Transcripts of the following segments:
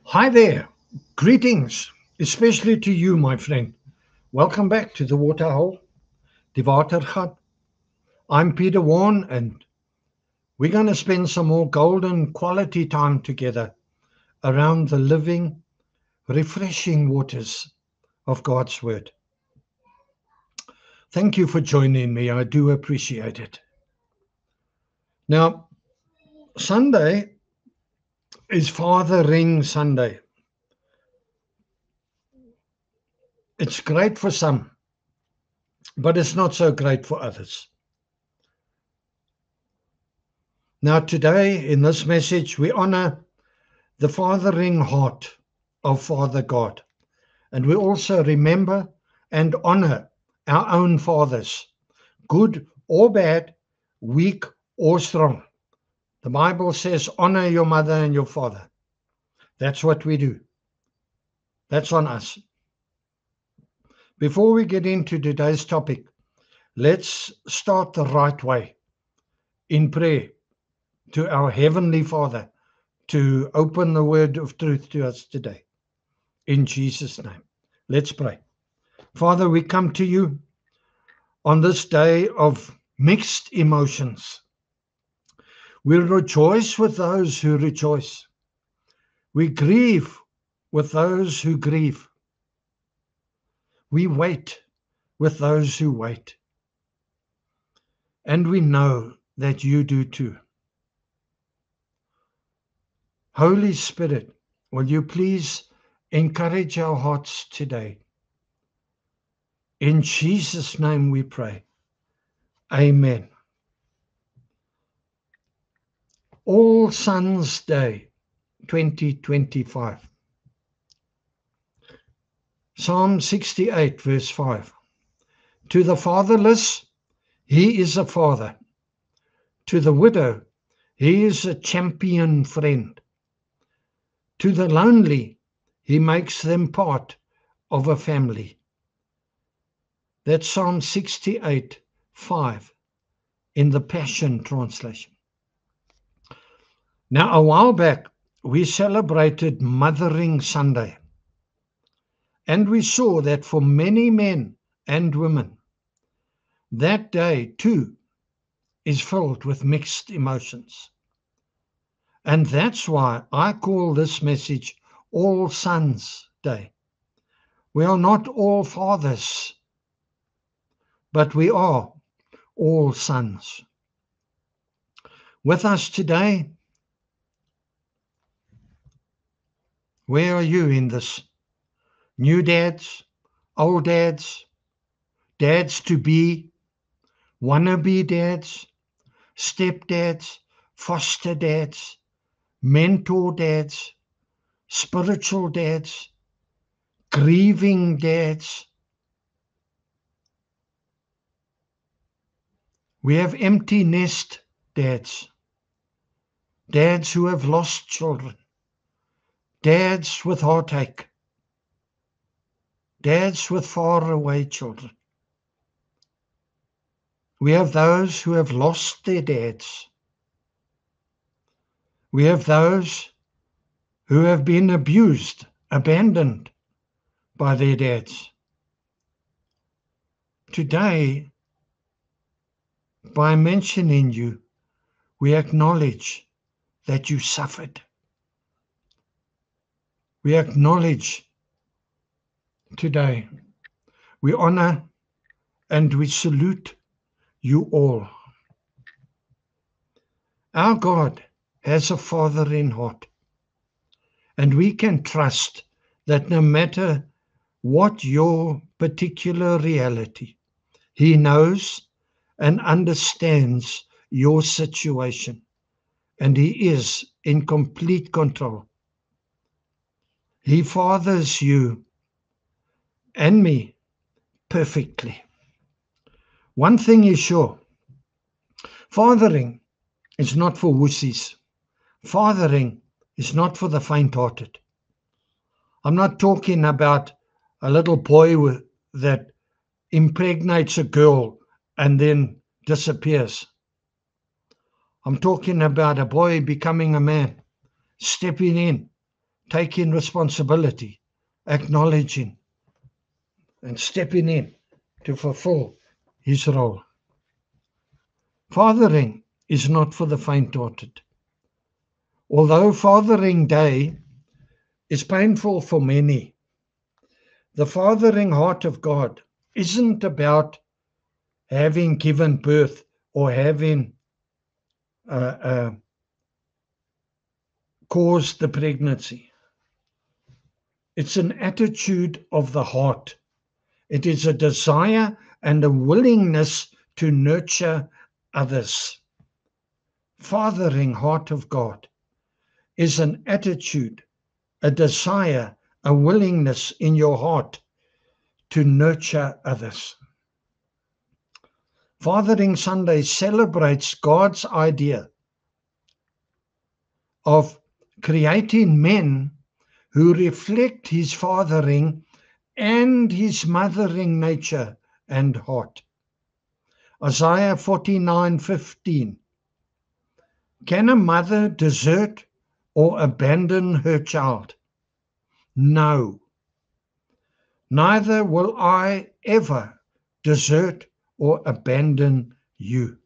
Hi there. Greetings, especially to you, my friend. Welcome back to the Waterhole, the Watergat. I'm Peter Warren, and we're going to spend some more golden quality time together around the living, refreshing waters of God's Word. Thank you for joining me. I do appreciate it. Now, Sunday is Father Ring Sunday. It's great for some, but it's not so great for others. Now, today in this message, we honor the fathering heart of Father God. And we also remember and honor our own fathers, good or bad, weak or strong. The Bible says, honor your mother and your father. That's what we do. That's on us. Before we get into today's topic, let's start the right way in prayer to our Heavenly Father to open the word of truth to us today. In Jesus' name, let's pray. Father, we come to you on this day of mixed emotions. We rejoice with those who rejoice. We grieve with those who grieve. We wait with those who wait. And we know that you do too. Holy Spirit, will you please encourage our hearts today? In Jesus' name we pray. Amen. All Sons' Day 2025. Psalm 68, verse 5. To the fatherless, he is a father. To the widow, he is a champion friend. To the lonely, he makes them part of a family. That's Psalm 68, 5 in the Passion Translation. Now, a while back, we celebrated Mothering Sunday. And we saw that for many men and women, that day too is filled with mixed emotions. And that's why I call this message All Sons Day. We are not all fathers, but we are all sons. With us today, where are you in this? New dads, old dads, dads to be, wannabe dads, stepdads, foster dads, mentor dads, spiritual dads, grieving dads. We have empty nest dads, dads who have lost children, dads with heartache, dads with faraway children. We have those who have lost their dads. We have those who have been abused, abandoned by their dads. Today, by mentioning you, we acknowledge that you suffered. We acknowledge today, we honor and we salute you all. Our God has a fathering heart, and we can trust that no matter what your particular reality, He knows and understands your situation, and He is in complete control. He fathers you and me perfectly. One thing is sure, fathering is not for wussies. Fathering is not for the faint-hearted. I'm not talking about a little boy that impregnates a girl and then disappears. I'm talking about a boy becoming a man, stepping in taking responsibility, acknowledging, and stepping in to fulfill his role. Fathering is not for the faint-hearted. Although Fathering Day is painful for many, the fathering heart of God isn't about having given birth or having caused the pregnancy. It's an attitude of the heart. It is a desire and a willingness to nurture others. Fathering heart of God is an attitude, a desire, a willingness in your heart to nurture others. Fathering Sunday celebrates God's idea of creating men who reflect his fathering and his mothering nature and heart. Isaiah 49:15. Can a mother desert or abandon her child? No. Neither will I ever desert or abandon you.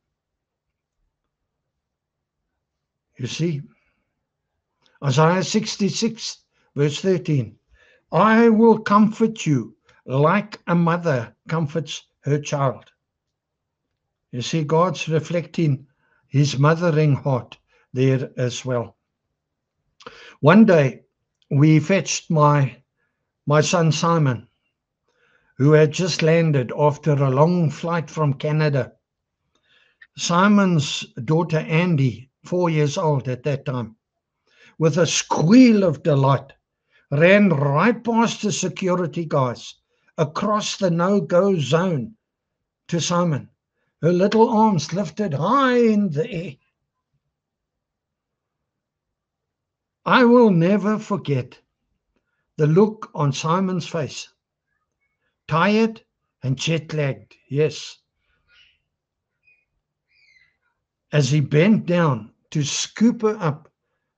You see, Isaiah 66 verse 13. I will comfort you like a mother comforts her child. You see, God's reflecting his mothering heart there as well. One day we fetched my son Simon, who had just landed after a long flight from Canada. Simon's daughter Andy, 4 years old at that time, with a squeal of delight, ran right past the security guys across the no-go zone to Simon, her little arms lifted high in the air. I will never forget the look on Simon's face, tired and jet-lagged, yes, as he bent down to scoop her up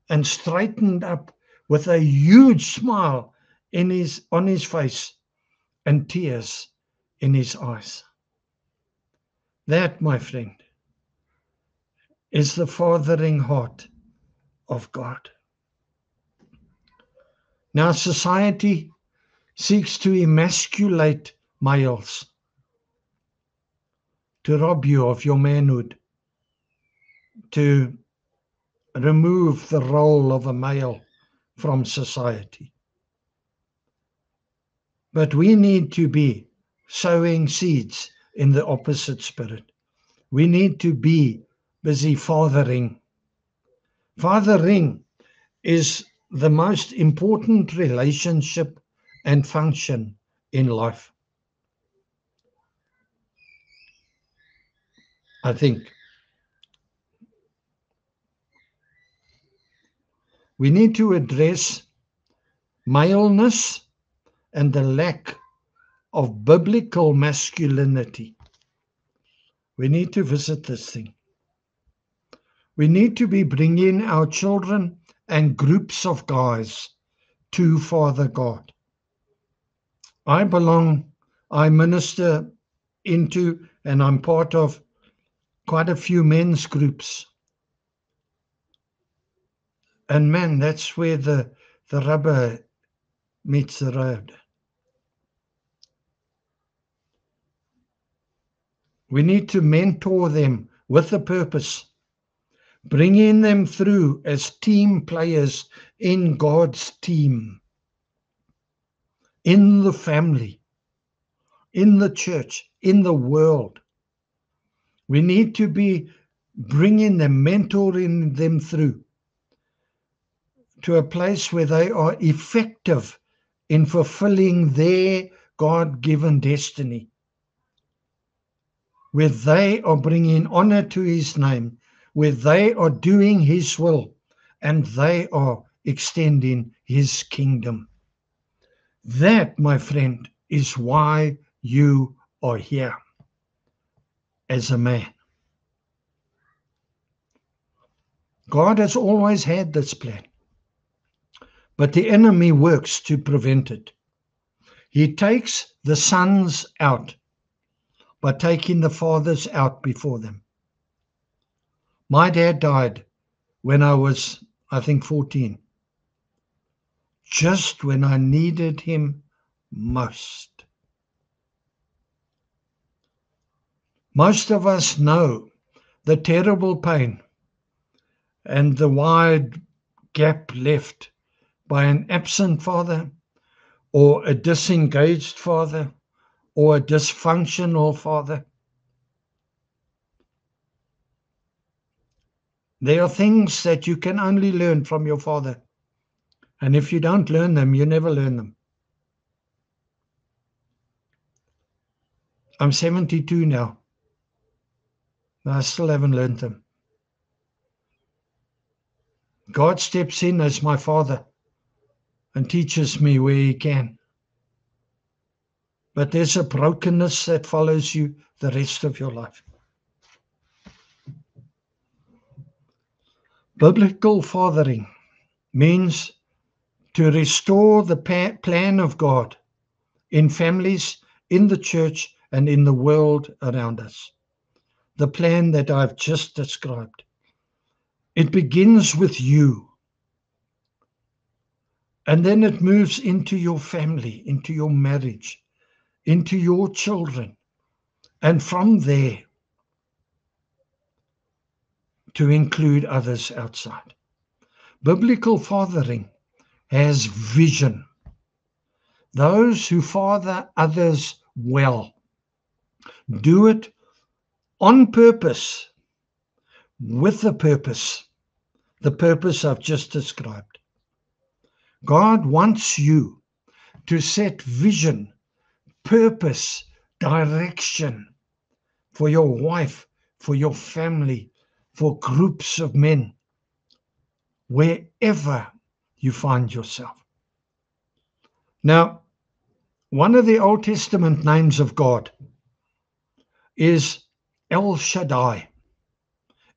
and straightened up with a huge smile on his face and tears in his eyes. That, my friend, is the fathering heart of God. Now, society seeks to emasculate males, to rob you of your manhood, to remove the role of a male from society. But we need to be sowing seeds in the opposite spirit. We need to be busy fathering. Fathering is the most important relationship and function in life, I think. We need to address maleness and the lack of biblical masculinity. We need to visit this thing. We need to be bringing our children and groups of guys to Father God. I minister into, and I'm part of quite a few men's groups. And man, that's where the rubber meets the road. We need to mentor them with a purpose, bringing them through as team players in God's team, in the family, in the church, in the world. We need to be bringing them, mentoring them through to a place where they are effective in fulfilling their God-given destiny, where they are bringing honor to his name, where they are doing his will, and they are extending his kingdom. That, my friend, is why you are here as a man. God has always had this plan. but the enemy works to prevent it. He takes the sons out by taking the fathers out before them. My dad died when I was, I think, 14, just when I needed him most. Most of us know the terrible pain and the wide gap left by an absent father, or a disengaged father, or a dysfunctional father. There are things that you can only learn from your father. And if you don't learn them, you never learn them. I'm 72 now. I still haven't learned them. God steps in as my father and teaches me where he can. But there's a brokenness that follows you the rest of your life. Biblical fathering means to restore the plan of God in families, in the church, and in the world around us. The plan that I've just described. It begins with you. And then it moves into your family, into your marriage, into your children. And from there, to include others outside. Biblical fathering has vision. Those who father others well do it on purpose, with the purpose I've just described. God wants you to set vision, purpose, direction for your wife, for your family, for groups of men, wherever you find yourself. Now, one of the Old Testament names of God is El Shaddai.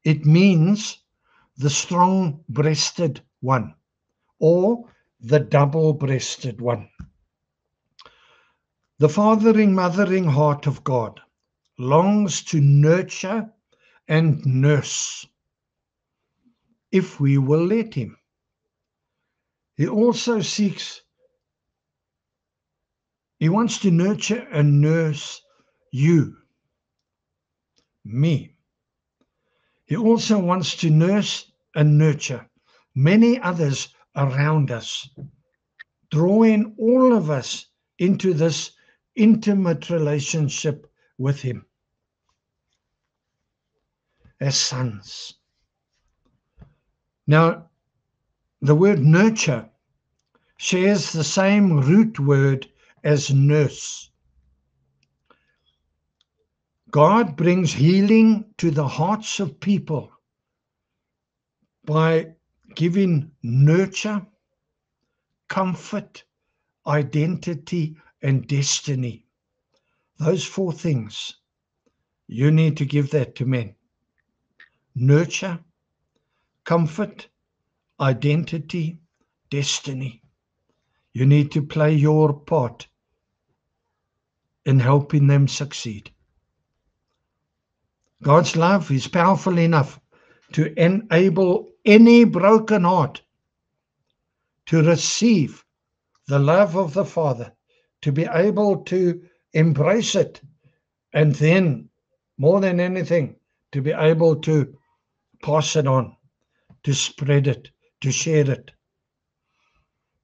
It means the strong-breasted one, or the double-breasted one. The fathering, mothering heart of God longs to nurture and nurse, if we will let him. He also he wants to nurture and nurse you, me. He also wants to nurse and nurture many others around us, drawing all of us into this intimate relationship with him as sons. Now, the word nurture shares the same root word as nurse. God brings healing to the hearts of people by giving nurture, comfort, identity, and destiny. Those four things, you need to give that to men. Nurture, comfort, identity, destiny. You need to play your part in helping them succeed. God's love is powerful enough to enable any broken heart to receive the love of the Father, to be able to embrace it, and then, more than anything, to be able to pass it on, to spread it, to share it.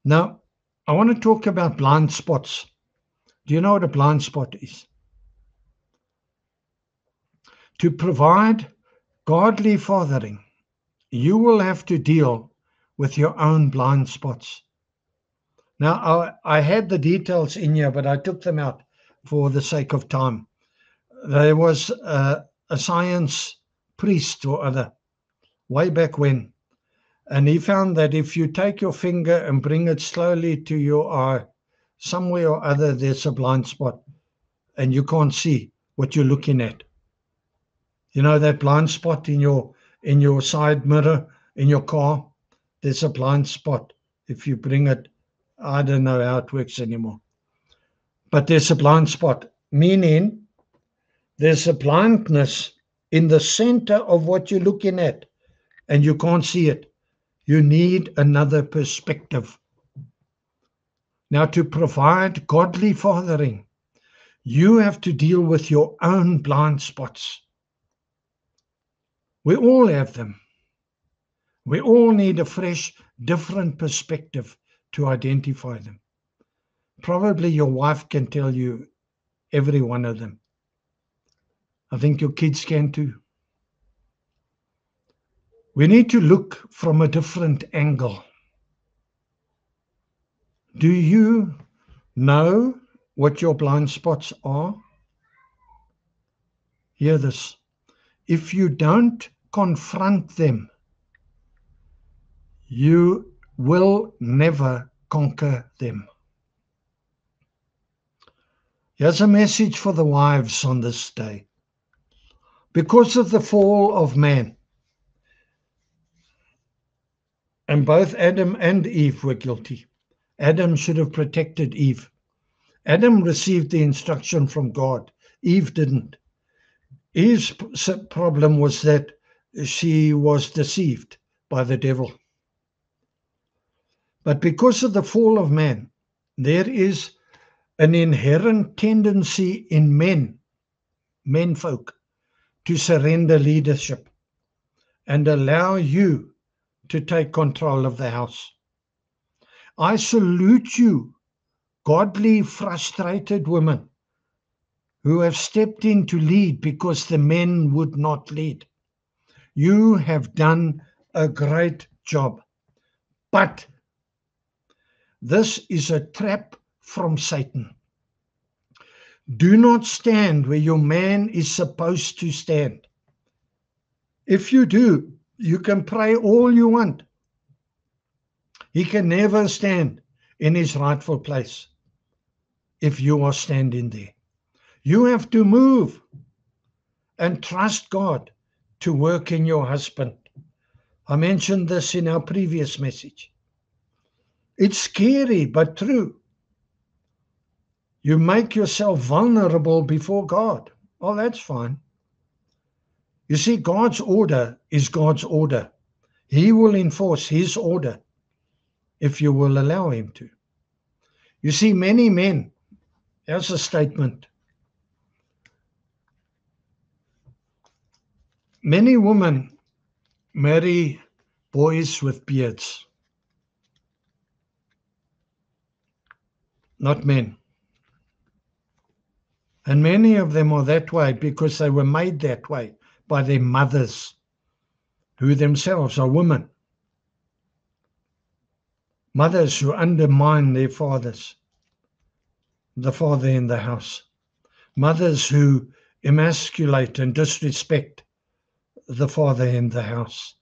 Now, I want to talk about blind spots. Do you know what a blind spot is? To provide godly fathering, you will have to deal with your own blind spots. Now, I had the details in here, but I took them out for the sake of time. There was a science priest or other, way back when, and he found that if you take your finger and bring it slowly to your eye, somewhere or other there's a blind spot, and you can't see what you're looking at. You know that blind spot in your side mirror in your car? There's a blind spot If you bring it, I don't know how it works anymore. But there's a blind spot, meaning there's a blindness in the center of what you're looking at, and you can't see it. You need another perspective. Now, to provide godly fathering, you have to deal with your own blind spots. We all have them. We all need a fresh, different perspective to identify them. Probably your wife can tell you every one of them. I think your kids can too. We need to look from a different angle. Do you know what your blind spots are? Hear this. If you don't confront them, you will never conquer them. Here's a message for the wives on this day. Because of the fall of man, and both Adam and Eve were guilty. Adam should have protected Eve. Adam received the instruction from God. Eve didn't. Eve's problem was that she was deceived by the devil. But because of the fall of man, there is an inherent tendency in menfolk, to surrender leadership and allow you to take control of the house. I salute you, godly, frustrated women who have stepped in to lead because the men would not lead. You have done a great job. But this is a trap from Satan. Do not stand where your man is supposed to stand. If you do, you can pray all you want. He can never stand in his rightful place if you are standing there. You have to move and trust God to work in your husband. I mentioned this in our previous message. It's scary, but true. You make yourself vulnerable before God. Oh, that's fine. You see, God's order is God's order. He will enforce his order if you will allow him to. You see, many men, here's a statement. Many women marry boys with beards, not men. And many of them are that way because they were made that way by their mothers, who themselves are women. Mothers who undermine their fathers, the father in the house. Mothers who emasculate and disrespect the father in the house.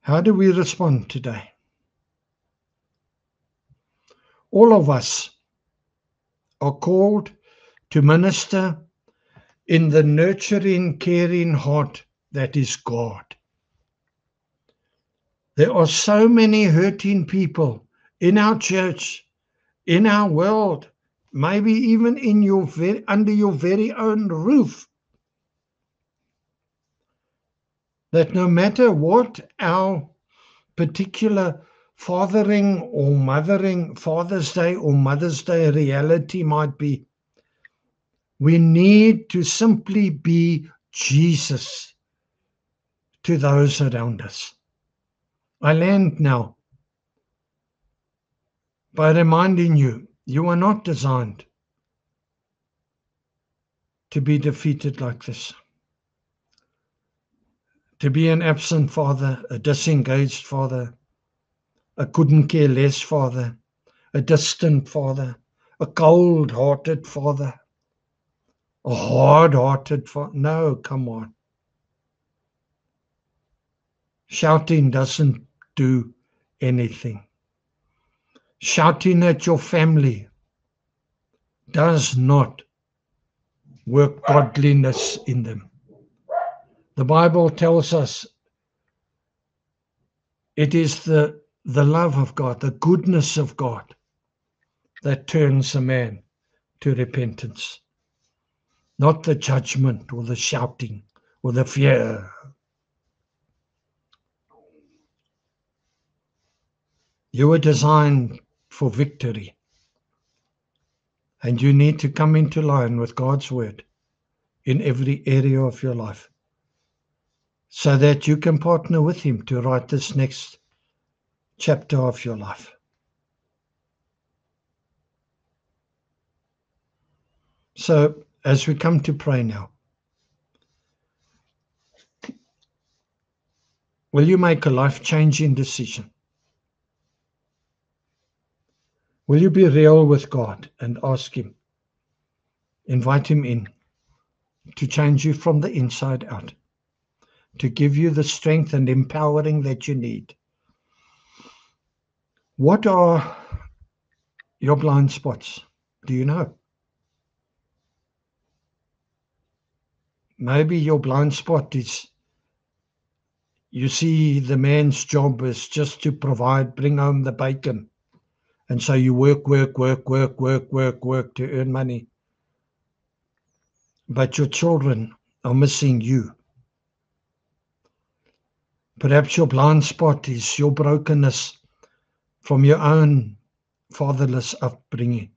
How do we respond today? All of us are called to minister in the nurturing, caring heart that is God. There are so many hurting people in our church, in our world, maybe even in under your very own roof, that no matter what our particular fathering or mothering, Father's Day or Mother's Day reality might be, we need to simply be Jesus to those around us. I land now by reminding you, you are not designed to be defeated like this. To be an absent father, a disengaged father, a couldn't care less father, a distant father, a cold-hearted father, a hard-hearted father. No, come on. Shouting doesn't do anything. Shouting at your family does not work godliness in them. The Bible tells us It is the love of God, the goodness of God that turns a man to repentance, not the judgment or the shouting or the fear. You were designed for victory, and you need to come into line with God's word in every area of your life so that you can partner with Him to write this next chapter of your life. So, as we come to pray now, will you make a life-changing decision? Will you be real with God and ask Him, invite Him in to change you from the inside out, to give you the strength and empowering that you need? What are your blind spots? Do you know? Maybe your blind spot is you see the man's job is just to provide, bring home the bacon. And so you work to earn money. But your children are missing you. Perhaps your blind spot is your brokenness from your own fatherless upbringing.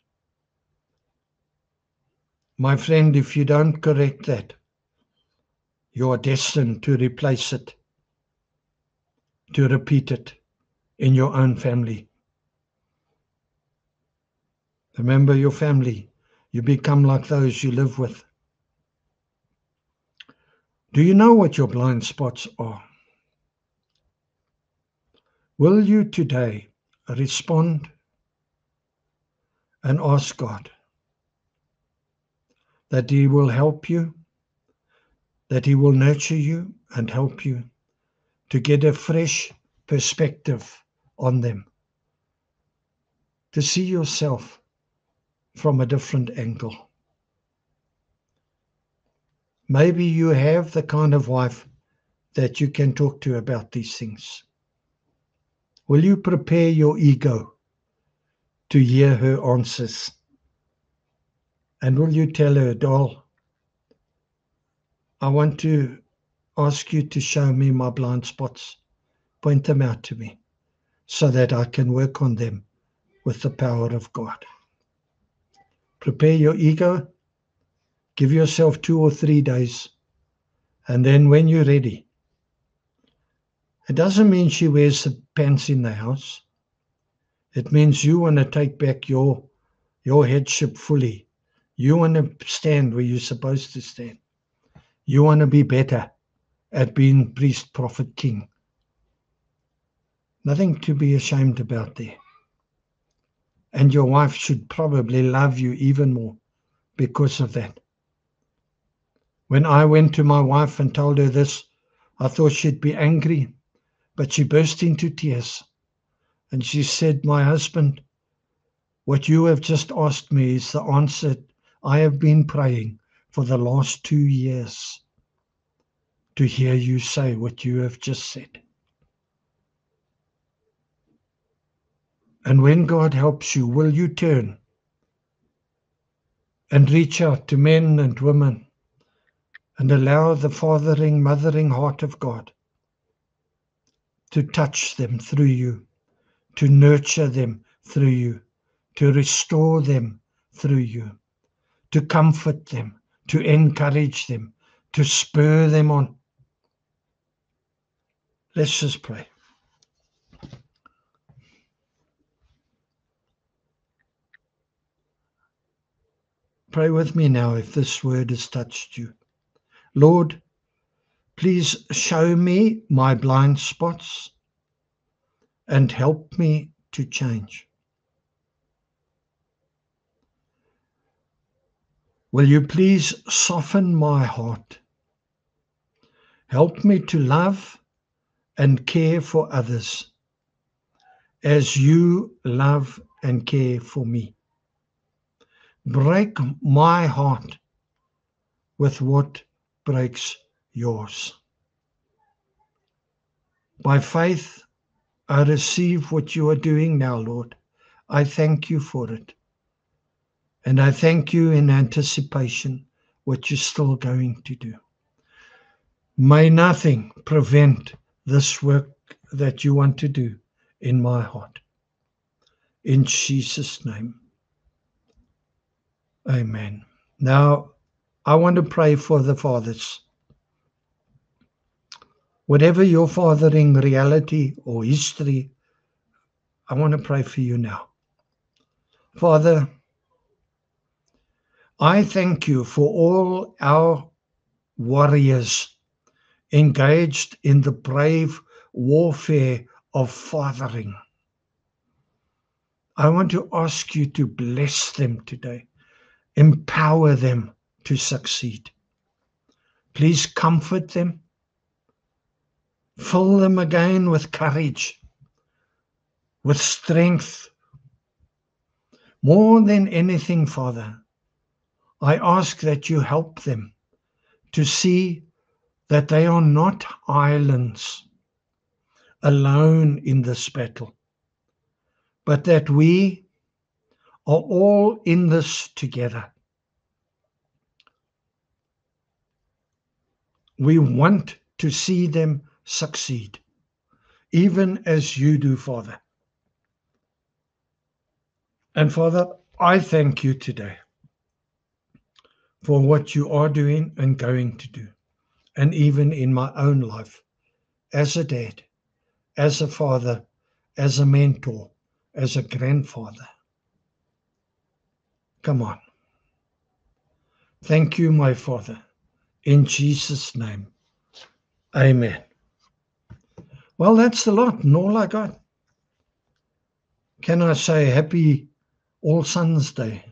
My friend, if you don't correct that, you are destined to replace it, to repeat it in your own family. Remember your family. You become like those you live with. Do you know what your blind spots are? Will you today respond and ask God that He will help you, that He will nurture you and help you to get a fresh perspective on them, to see yourself from a different angle? Maybe you have the kind of wife that you can talk to about these things. Will you prepare your ego to hear her answers? And will you tell her, doll, I want to ask you to show me my blind spots. Point them out to me so that I can work on them with the power of God. Prepare your ego. Give yourself 2 or 3 days. And then when you're ready, it doesn't mean she wears the pants in the house. It means you want to take back your headship fully. You want to stand where you're supposed to stand. You want to be better at being priest, prophet, king. Nothing to be ashamed about there. And your wife should probably love you even more because of that. When I went to my wife and told her this, I thought she'd be angry, but she burst into tears. And she said, my husband, what you have just asked me is the answer I have been praying for the last 2 years, to hear you say what you have just said. And when God helps you, will you turn and reach out to men and women and allow the fathering, mothering heart of God to touch them through you, to nurture them through you, to restore them through you, to comfort them, to encourage them, to spur them on? Let's just pray. Pray with me now if this word has touched you. Lord, please show me my blind spots and help me to change. Will you please soften my heart? Help me to love and care for others as you love and care for me. Break my heart with what breaks yours. By faith, I receive what you are doing now, Lord. I thank you for it. And I thank you in anticipation what you're still going to do. May nothing prevent this work that you want to do in my heart. In Jesus' name. Amen. Now, I want to pray for the fathers. Whatever your fathering reality or history, I want to pray for you now. Father, I thank you for all our warriors engaged in the brave warfare of fathering. I want to ask you to bless them today, empower them to succeed. Please comfort them, fill them again with courage, with strength. More than anything, Father, I ask that you help them to see that they are not islands alone in this battle, but that we are all in this together. We want to see them succeed, even as you do, Father. And Father, I thank you today for what you are doing and going to do, and even in my own life, as a dad, as a father, as a mentor, as a grandfather. Come on. Thank you, my Father. In Jesus' name, amen. Well, that's the lot and all I got. Can I say happy All Sons Day?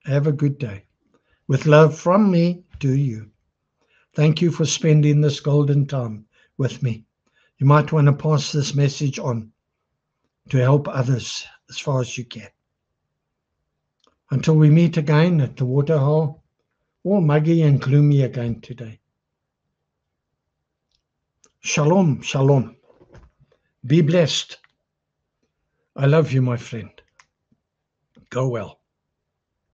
Have a good day. With love from me to you. Thank you for spending this golden time with me. You might want to pass this message on to help others as far as you can. Until we meet again at the waterhole, all muggy and gloomy again today. Shalom, shalom. Be blessed. I love you, my friend. Go well.